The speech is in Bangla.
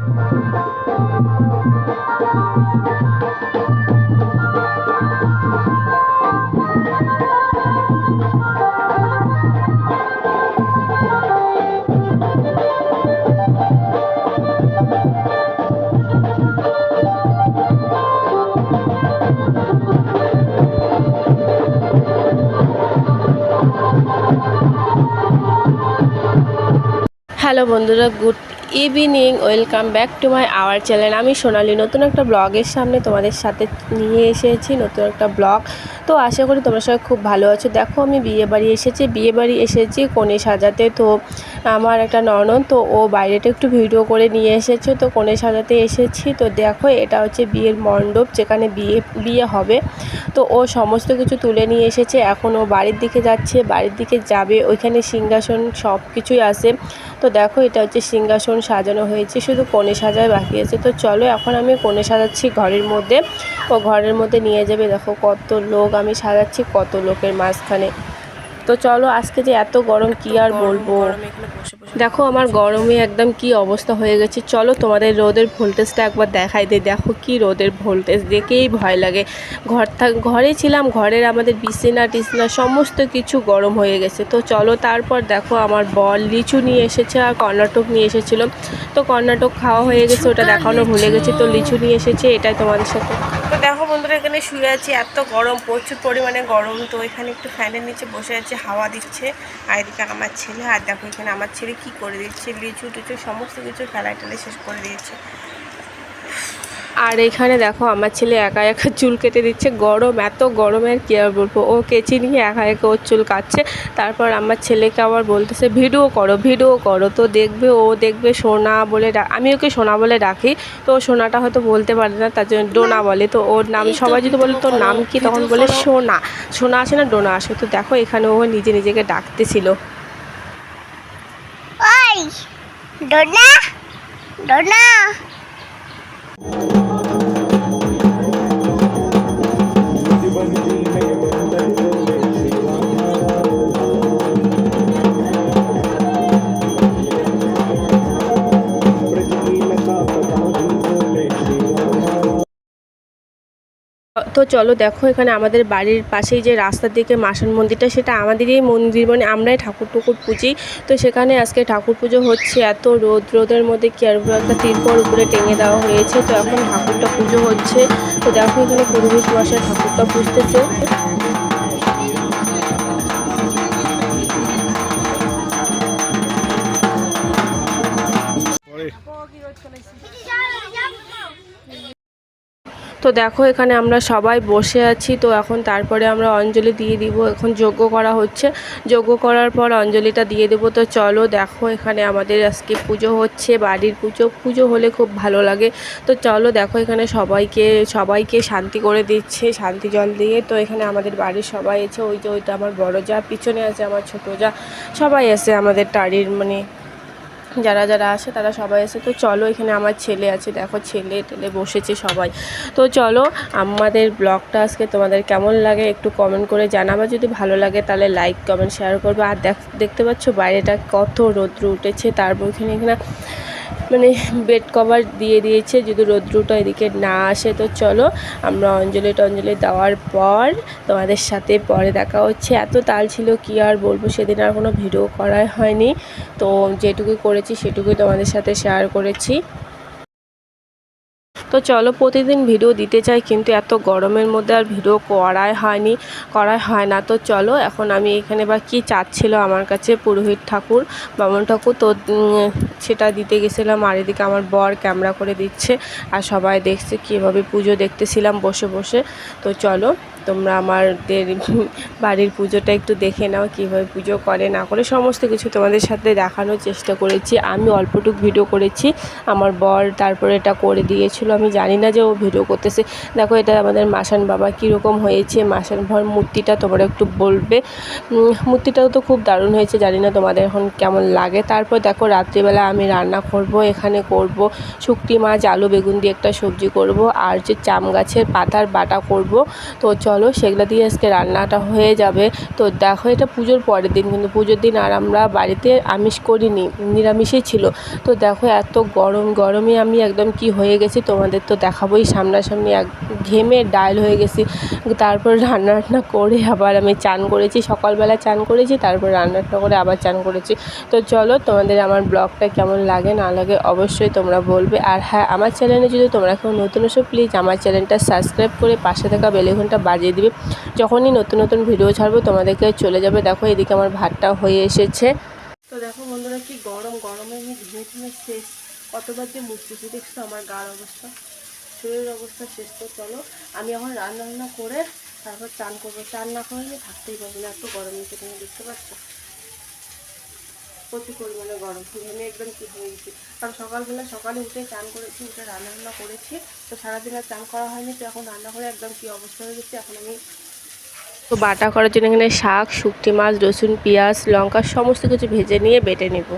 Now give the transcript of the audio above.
হ্যালো বন্ধুরা, good evening, welcome back to my our channel. আমি সোনালি নতুন একটা ব্লগের সামনে তোমাদের সাথে নিয়ে এসেছি নতুন একটা ব্লগ। তো আশা করি তোমরা সবাই খুব ভালো আছো। দেখো আমি বিয়েবাড়ি এসেছি কনে সাজাতে। তো আমার একটা ননদ, তো ও বাইরেটা একটু ভিডিও করে নিয়ে এসেছে। তো কনে সাজাতে এসেছি। তো দেখো এটা হচ্ছে বিয়ের মণ্ডপ, যেখানে বিয়ে হবে। তো ও সমস্ত কিছু তুলে নিয়ে এসেছে। এখন ও বাড়ির দিকে যাচ্ছে, বাড়ির দিকে যাবে। ওইখানে সিংহাসন সব কিছুই আছে। তো দেখো এটা হচ্ছে সিংহাসন সাজানো হয়েছে, শুধু কনে সাজায় বাকি আছে। তো চলো এখন আমি কনে সাজাচ্ছি ঘরের মধ্যে। ও ঘরের মধ্যে নিয়ে যাবে। দেখো কত লোক আমি সাজাচ্ছি, কত লোকের মাঝখানে। তো চলো, আজকে যে এত গরম কি আর বলবো। দেখো আমার গরমে একদম কি অবস্থা হয়ে গেছে। চলো তোমাদের রোদের ভোল্টেজটা একবার দেখাই দে। দেখো কি রোদের ভোল্টেজ, দেখেই ভয় লাগে। ঘরে ছিলাম, ঘরের আমাদের বিছানা টিছনা সমস্ত কিছু গরম হয়ে গেছে। তো চলো, তারপর দেখো আমার বর লিচু নিয়ে এসেছে আর কর্ণাটক নিয়ে এসেছিলো। তো কর্ণাটক খাওয়া হয়ে গেছে, ওটা দেখানো ভুলে গেছি। তো লিচু নিয়ে এসেছে, এটাই তোমাদের সাথে। তো দেখো বন্ধুরা, এখানে শুয়ে আছি, এত গরম, প্রচুর পরিমাণে গরম। তো এখানে একটু ফ্যানের নিচে বসে আছে, হাওয়া দিচ্ছে। আর এদিকে আমার ছেলে, আর দেখো এখানে আমার ছেলে কি করে দিচ্ছে, লিচু টিচু সমস্ত কিছু ফেলাই টেলে শেষ করে দিয়েছে। আর এখানে দেখো আমার ছেলে একা একা চুল কেটে দিচ্ছে। গরম, এত গরমে আর কী আর বলবো। ও কেচি নিয়ে একা একা ওর চুল কাটছে। তারপর আমার ছেলেকে আবার বলতেছে ভিডিও করো। তো দেখবে, ও দেখবে সোনা বলে আমি ওকে সোনা বলে ডাকি। তো সোনাটা হয়তো বলতে পারে না, তার জন্য ডোনা বলে। তো ওর নাম সবাই যদি বলে তোর নাম কি, তখন বলে সোনা। সোনা আসে না, ডোনা আসে। তো দেখো এখানে ও নিজেকে ডাকতেছিল। ডোনা ডোনা। তো চলো দেখো, এখানে আমাদের বাড়ির পাশেই যে রাস্তার দিকে মাসান মন্দিরটা, সেটা আমাদেরই মন্দির, মানে আমরাই ঠাকুর পুজি। তো সেখানে আজকে ঠাকুর পুজো হচ্ছে। এত রোদের মধ্যে কি আর একটা তিরপল উপরে টেঙে দেওয়া হয়েছে। তো এখন ঠাকুরটা পুজো হচ্ছে। তো দেখো এখানে পুরোহিত মশাই ঠাকুরটা পুজতেছে। তো দেখো এখানে আমরা সবাই বসে আছি। তো এখন তারপরে আমরা অঞ্জলি দিয়ে দিব। এখন যজ্ঞ করা হচ্ছে, যজ্ঞ করার পর অঞ্জলিটা দিয়ে দেবো। তো চলো দেখো, এখানে আমাদের আজকে পুজো হচ্ছে, বাড়ির পুজো হলে খুব ভালো লাগে। তো চলো দেখো, এখানে সবাইকে শান্তি করে দিচ্ছে, শান্তি জল দিয়ে। তো এখানে আমাদের বাড়ির সবাই আছে। ওইটা আমার বড় যা, পিছনে আছে আমার ছোটো যা, সবাই আছে আমাদের টাড়ির, মানে যারা আসে তারা সবাই আসে। তো চলো, এখানে আমার ছেলে আছে, দেখো ছেলে টেলে বসেছে সবাই। তো চলো, আমাদের ব্লগটা আজকে তোমাদের কেমন লাগে একটু কমেন্ট করে জানাবা। যদি ভালো লাগে তাহলে লাইক কমেন্ট শেয়ার করবে। আর দেখতে পাচ্ছ বাইরেটা কত রৌদ্র উঠেছে। তারপর এখানে মানে বেড কভার দিয়ে দিয়েছে, যদি রৌদ্রটা এদিকে না আসে। তো চলো, আমরা অঞ্জলি দেওয়ার পর তোমাদের সাথে পরে দেখা হচ্ছে। এত তাল ছিল কি আর বলবো, সেদিন আর কোনো ভিডিও করাই হয়নি। তো যেটুকুই করেছি সেটুকুই তোমাদের সাথে শেয়ার করেছি। তো চলো, প্রতিদিন ভিডিও দিতে চাই, কিন্তু এত গরমের মধ্যে আর ভিডিও করা হয় না। তো চলো, এখন আমি এখানে বা কি চাচ্ছিল আমার কাছে পুরোহিত ঠাকুর, বামন ঠাকুর। তো সেটা দিতে গেছিলাম। আর এদিকে আমার বর ক্যামেরা করে দিচ্ছে, আর সবাই দেখছে কীভাবে পুজো দেখতেছিলাম বসে বসে। তো চলো, তোমরা আমাদের বাড়ির পুজোটা একটু দেখে নাও, কীভাবে পুজো করে না করে সমস্ত কিছু তোমাদের সাথে দেখানোর চেষ্টা করেছি। আমি অল্পটুকু ভিডিও করেছি, আমার বর তারপরে এটা করে দিয়েছিল। আমি জানি না যে ও ভিডিও করতেছে। দেখো এটা আমাদের মাসান বাবা কীরকম হয়েছে, মাসান ভর মূর্তিটা তোমরা একটু বলবে। মূর্তিটাও তো খুব দারুণ হয়েছে, জানি না তোমাদের এখন কেমন লাগে। তারপর দেখো রাত্রিবেলা আমি রান্না করব, এখানে করব শুকটি মাছ, আলু বেগুন দিয়ে একটা সবজি করব, আর যে চাম গাছের পাতার বাটা করব। তো চলো সেগুলো দিয়ে আজকে রান্নাটা হয়ে যাবে। তো দেখো এটা পুজোর পরের দিন, কিন্তু পুজোর দিন আর আমরা বাড়িতে আমিষ করিনি, নিরামিষই ছিল। তো দেখো এত গরমে আমি একদম কি হয়ে গেছি তোমাদের তো দেখাবোই সামনাসামনি, ঘেমে ডাল হয়ে গেছি। তারপর রান্না করে আবার আমি চান করেছি, সকালবেলা চান করেছি, তারপর রান্নাটা করে আবার চান করেছি। তো চলো তোমাদের আমার ব্লগটা কেমন লাগে না লাগে অবশ্যই তোমরা বলবে। আর হ্যাঁ, আমার চ্যানেলে যদি তোমরা কেউ নতুন এসো প্লিজ আমার চ্যানেলটা সাবস্ক্রাইব করে পাশে থাকা বেল আইকনটা বাজিয়ে দিবে, যখনই নতুন নতুন ভিডিও ছাড়বো তোমাদেরকে চলে যাবে। দেখো এদিকে আমার ভাতটা হয়ে এসেছে। তো দেখো বন্ধুরা কি গরমে আমি ঘুমে শেষ, কতবার যে মুছতেছি দেখছো আমার গার অবস্থা, শরীরের অবস্থা শেষ। তো চলো আমি এখন রান্না করে তারপর চান করবো, চান না করলে থাকতেই পারবো না, এত গরম নিচে তুমি দেখতে পাচ্ছ, প্রচুর পরিমাণে গরম, ঘেমে একদম কি হয়ে গেছি। কারণ সকালে উঠে চান করেছি, উঠে রান্না করেছি, তো সারাদিন আর চান করা হয়নি, তো এখন রান্না করে একদম কি অবস্থা হয়ে গেছে। এখন আমি তো বাটা করার জন্য এখানে শাক, শুকটি মাছ, রসুন, পেঁয়াজ, লঙ্কা সমস্ত কিছু ভেজে নিয়ে বেটে নেব।